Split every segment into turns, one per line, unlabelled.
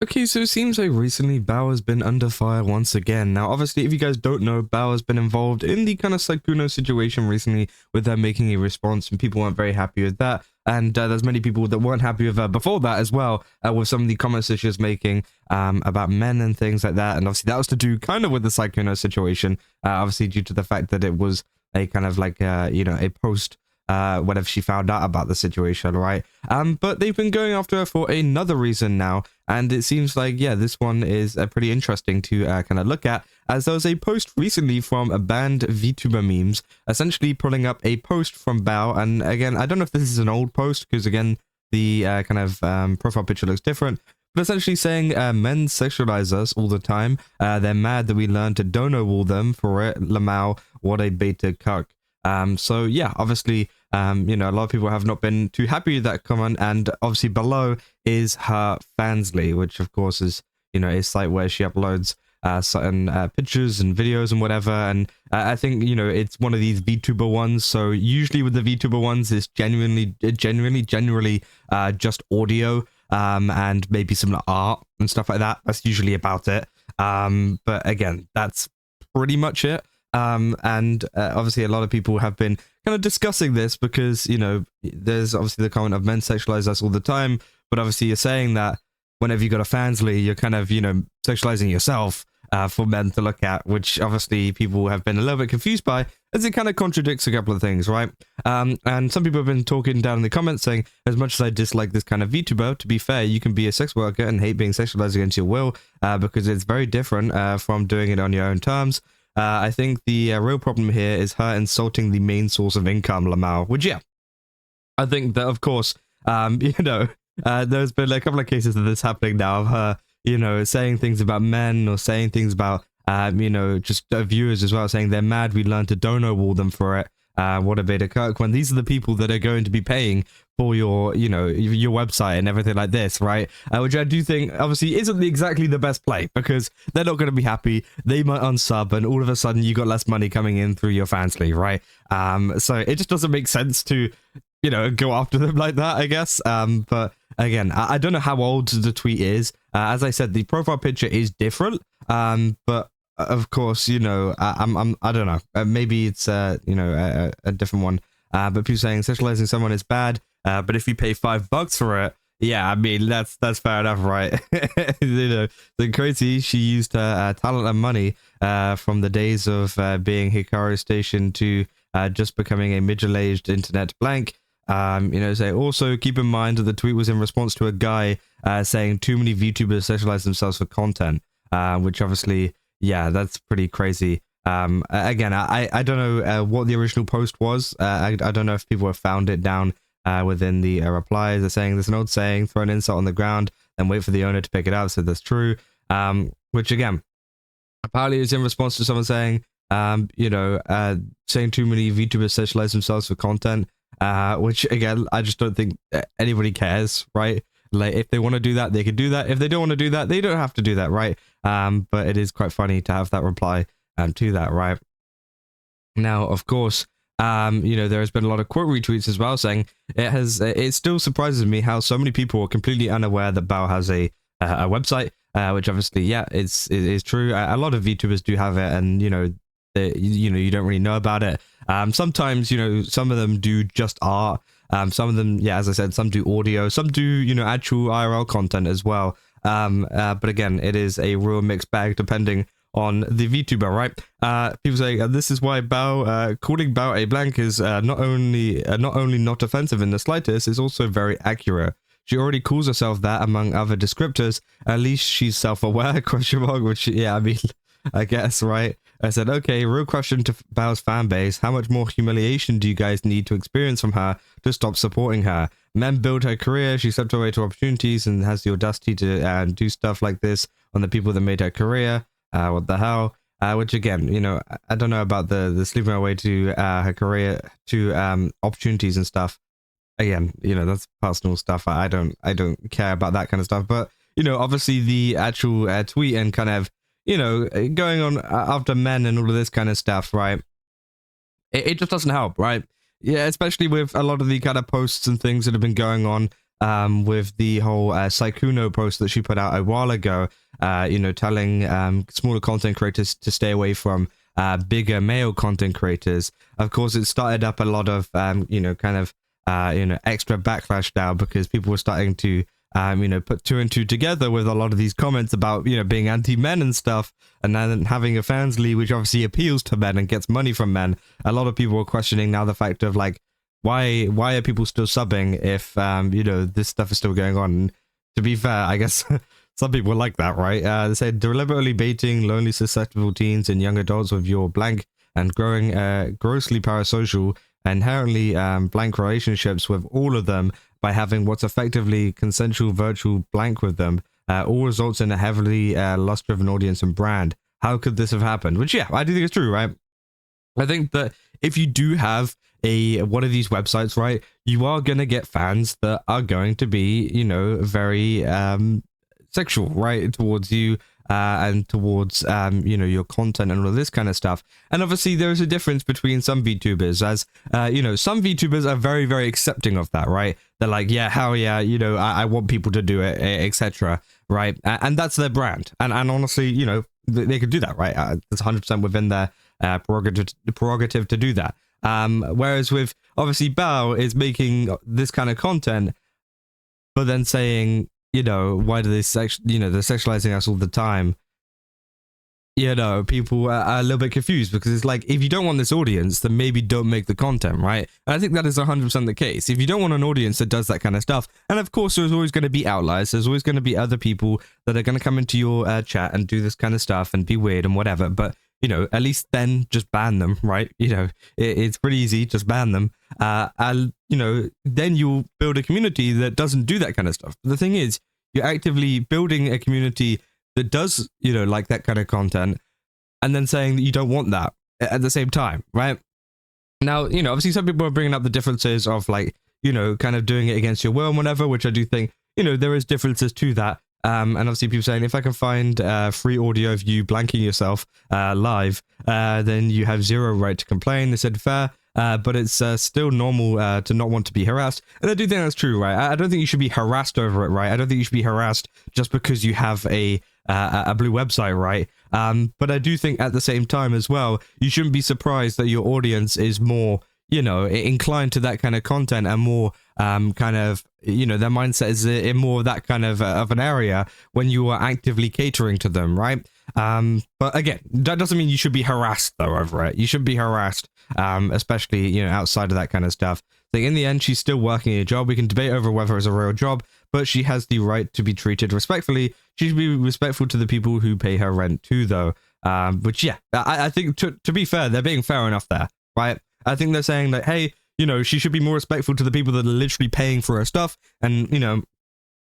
Okay, so it seems like recently Bao has been under fire once again. Now, obviously, if you guys don't know, Bao has been involved in the kind of Sykkuno situation recently with her making a response, and people weren't very happy with that. And there's many people that weren't happy with her before that as well, with some of the comments that she was making about men and things like that. And obviously, that was to do kind of with the Sykkuno situation, obviously due to the fact that it was a kind of like, a post whenever she found out about the situation, right? But they've been going after her for another reason now, and it seems like, yeah, this one is pretty interesting to kind of look at, as there was a post recently from a banned VTuber memes, essentially pulling up a post from Bao, and again, I don't know if this is an old post, because again, the profile picture looks different, but essentially saying men sexualize us all the time, they're mad that we learned to dono wall them for it, Lamau, what a beta cuck. So yeah, obviously, a lot of people have not been too happy with that comment, and obviously below is her Fansly, which of course is, a site where she uploads certain pictures and videos and whatever, and I think, it's one of these VTuber ones, so usually with the VTuber ones, it's generally just audio, and maybe some art and stuff like that. That's usually about it. But again, that's pretty much it. And obviously a lot of people have been kind of discussing this because, there's obviously the comment of men sexualize us all the time, but obviously you're saying that whenever you got a Fansly, you're kind of, sexualizing yourself for men to look at, which obviously people have been a little bit confused by, as it kind of contradicts a couple of things, right? And some people have been talking down in the comments saying, as much as I dislike this kind of VTuber, to be fair, you can be a sex worker and hate being sexualized against your will, because it's very different from doing it on your own terms. I think the real problem here is her insulting the main source of income, Lamau, which, yeah, I think that, of course, there's been a couple of cases of this happening now, of her, saying things about men, or saying things about, just viewers as well, saying they're mad we learned to dono wall them for it. What a beta Kirk, when these are the people that are going to be paying for your, your website and everything like this, right? Which I do think obviously isn't exactly the best play, because they're not going to be happy. They might unsub, and all of a sudden you got less money coming in through your Fansly, right? So it just doesn't make sense to, go after them like that, I guess. But again, I don't know how old the tweet is. As I said, the profile picture is different. But of course, I don't know. Maybe it's a different one. But people saying sexualizing someone is bad. But if you pay $5 for it, yeah, I mean that's fair enough, right? The crazy. She used her talent and money from the days of being Hikaru Station to just becoming a middle-aged internet blank. Say also keep in mind that the tweet was in response to a guy saying too many VTubers sexualize themselves for content, which obviously. Yeah, that's pretty crazy. Again, I don't know what the original post was. I don't know if people have found it down within the replies. They're saying there's an old saying, throw an insult on the ground, then wait for the owner to pick it up. So that's true. Which again, apparently is in response to someone saying, saying too many VTubers sexualize themselves for content. Which again, I just don't think anybody cares, right? Like, if they want to do that, they can do that. If they don't want to do that, they don't have to do that, right? But it is quite funny to have that reply to that, right? Now, of course, there has been a lot of quote retweets as well, saying it still surprises me how so many people are completely unaware that Bao has a website, which obviously, yeah, it is true. A lot of VTubers do have it, and you don't really know about it. Sometimes, some of them do just art. Some of them, yeah, as I said, some do audio, some do, actual IRL content as well. But again, it is a real mixed bag depending on the VTuber, right? People say this is why Bao, calling Bao a blank is not only not offensive in the slightest, it's also very accurate. She already calls herself that among other descriptors. At least she's self-aware, question mark, which, yeah, I mean, I guess, right? I said, okay, real question to Bao's fan base. How much more humiliation do you guys need to experience from her to stop supporting her? Men build her career, she stepped away to opportunities and has the audacity to do stuff like this on the people that made her career. What the hell? Which again, I don't know about the sleeping away to her career to opportunities and stuff. Again, that's personal stuff. I don't care about that kind of stuff. But, obviously the actual tweet and kind of, going on after men and all of this kind of stuff, right? It just doesn't help, right? Yeah, especially with a lot of the kind of posts and things that have been going on with the whole Saikuno post that she put out a while ago, telling smaller content creators to stay away from bigger male content creators. Of course, it started up a lot of, extra backlash now, because people were starting to, put two and two together with a lot of these comments about, being anti-men and stuff, and then having a fans league, which obviously appeals to men and gets money from men. A lot of people are questioning now the fact of, like, why are people still subbing if, this stuff is still going on? And to be fair, I guess some people like that, right? They say deliberately baiting lonely, susceptible teens and young adults with your blank and growing grossly parasocial, inherently blank relationships with all of them by having what's effectively consensual virtual blank with them, all results in a heavily lust-driven audience and brand. How could this have happened? Which, yeah, I do think it's true, right? I think that if you do have one of these websites, right, you are going to get fans that are going to be, very sexual, right, towards you and towards, your content and all this kind of stuff. And obviously there's a difference between some VTubers, as, some VTubers are very, very accepting of that, right? They're like, yeah, hell yeah, I want people to do it, etc., right? And that's their brand. And honestly, they could do that, right? It's 100% within their prerogative to do that. Whereas with, obviously, Bao is making this kind of content, but then saying, why do they they're sexualizing us all the time? People are a little bit confused, because it's like, if you don't want this audience, then maybe don't make the content, right? And I think that is 100% the case. If you don't want an audience that does that kind of stuff, and of course there's always going to be outliers, there's always going to be other people that are going to come into your chat and do this kind of stuff and be weird and whatever, but at least then just ban them, right? It's pretty easy, just ban them. And, then you'll build a community that doesn't do that kind of stuff. But the thing is, you're actively building a community that does, like that kind of content, and then saying that you don't want that at the same time, right? Now, obviously some people are bringing up the differences of, like, kind of doing it against your will and whatever, which I do think, there is differences to that. And obviously people saying, if I can find free audio of you blanking yourself live, then you have zero right to complain. They said, fair, but it's still normal to not want to be harassed. And I do think that's true, right? I don't think you should be harassed over it, right? I don't think you should be harassed just because you have a blue website, right? But I do think at the same time as well, you shouldn't be surprised that your audience is more, inclined to that kind of content, and more kind of, their mindset is in more of that kind of an area when you are actively catering to them, right? But again, that doesn't mean you should be harassed though over it. You shouldn't be harassed, especially, outside of that kind of stuff. So in the end, she's still working a job. We can debate over whether it's a real job, but she has the right to be treated respectfully. She should be respectful to the people who pay her rent too, though. Which, yeah, I think to be fair, they're being fair enough there, right? I think they're saying that, hey, she should be more respectful to the people that are literally paying for her stuff. And,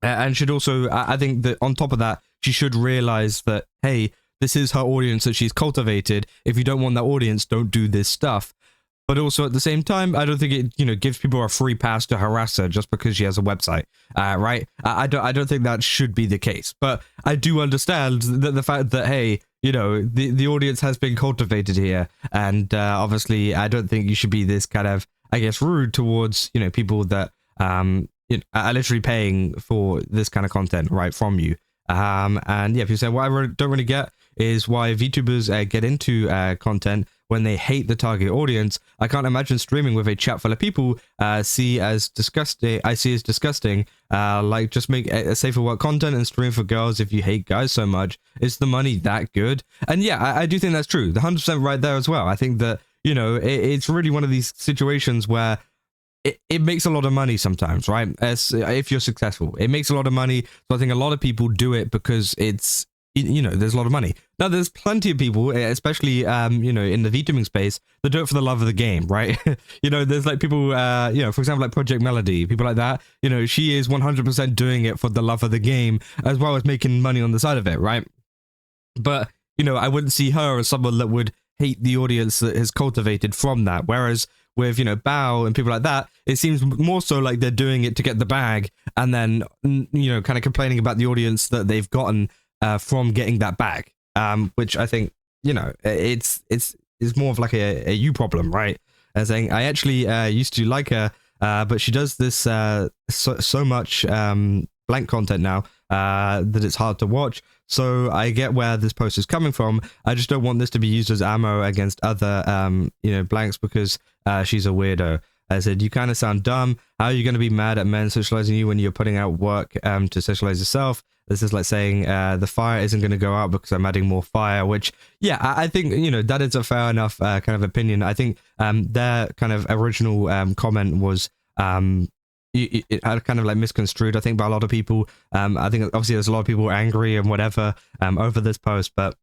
and should also, I think that on top of that, she should realize that, hey, this is her audience that she's cultivated. If you don't want that audience, don't do this stuff. But also at the same time, I don't think it, gives people a free pass to harass her just because she has a website, right? I don't think that should be the case. But I do understand that the fact that, hey, the audience has been cultivated here, and obviously I don't think you should be this kind of, I guess, rude towards, people that are literally paying for this kind of content, right, from you. And yeah, if you say, what I don't really get is why VTubers get into content when they hate the target audience. I can't imagine streaming with a chat full of people see as disgusting. Like, just make a safer work content and stream for girls if you hate guys so much. Is the money that good? And yeah, I do think that's true. The 100% right there as well. I think that, it's really one of these situations where it makes a lot of money sometimes, right? If you're successful, it makes a lot of money. So I think a lot of people do it because it's, there's a lot of money. Now, there's plenty of people, especially, in the VTubing space, that do it for the love of the game, right? There's like people, for example, like Project Melody, people like that, she is 100% doing it for the love of the game, as well as making money on the side of it, right? But, I wouldn't see her as someone that would hate the audience that is cultivated from that. Whereas with, Bao and people like that, it seems more so like they're doing it to get the bag, and then, kind of complaining about the audience that they've gotten from getting that bag, which I think, it's more of like a you problem, right? Saying, I actually used to like her, but she does this so much blank content now that it's hard to watch. So I get where this post is coming from. I just don't want this to be used as ammo against other blanks because she's a weirdo. I said, you kind of sound dumb. How are you going to be mad at men socializing you when you're putting out work to socialize yourself? This is like saying the fire isn't going to go out because I'm adding more fire, which, yeah, I think, that is a fair enough kind of opinion. I think their kind of original comment was it had kind of like misconstrued, I think, by a lot of people. I think obviously there's a lot of people angry and whatever over this post, but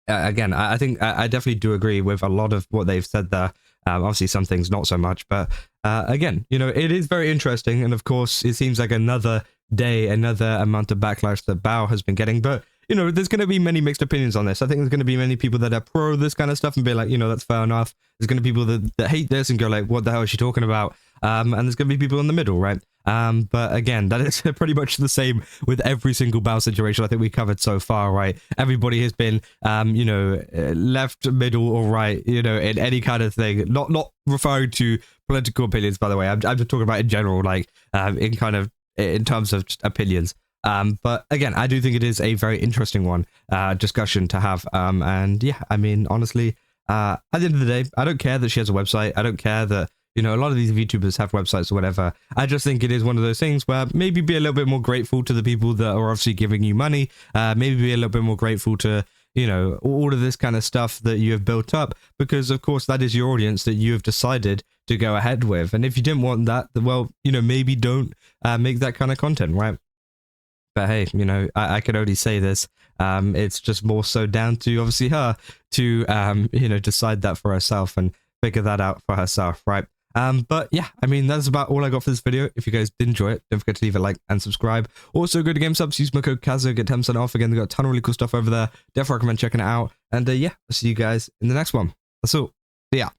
again, I think I definitely do agree with a lot of what they've said there. Obviously some things not so much, but again, it is very interesting, and of course it seems like another day, another amount of backlash that Bao has been getting, but there's going to be many mixed opinions on this. I think there's going to be many people that are pro this kind of stuff and be like, that's fair enough. There's going to be people that hate this and go like, what the hell is she talking about? And there's going to be people in the middle, right? But again, that is pretty much the same with every single Bao situation I think we covered so far, right? Everybody has been, left, middle, or right, in any kind of thing. Not referring to political opinions, by the way. I'm just talking about in general, like in terms of just opinions. But again, I do think it is a very interesting one, discussion to have. And yeah, I mean, honestly, at the end of the day, I don't care that she has a website. I don't care that, a lot of these VTubers have websites or whatever. I just think it is one of those things where maybe be a little bit more grateful to the people that are obviously giving you money. Maybe be a little bit more grateful to, all of this kind of stuff that you have built up, because of course that is your audience that you have decided to go ahead with. And if you didn't want that, well, maybe don't make that kind of content, right? But hey, I can only say this. It's just more so down to obviously her to, decide that for herself and figure that out for herself, right? But yeah, I mean, that's about all I got for this video. If you guys did enjoy it, don't forget to leave a like and subscribe. Also, go to GameSubs, use my code Kazo, get 10% off. Again, they've got a ton of really cool stuff over there. Definitely recommend checking it out. And yeah, I'll see you guys in the next one. That's all. See ya.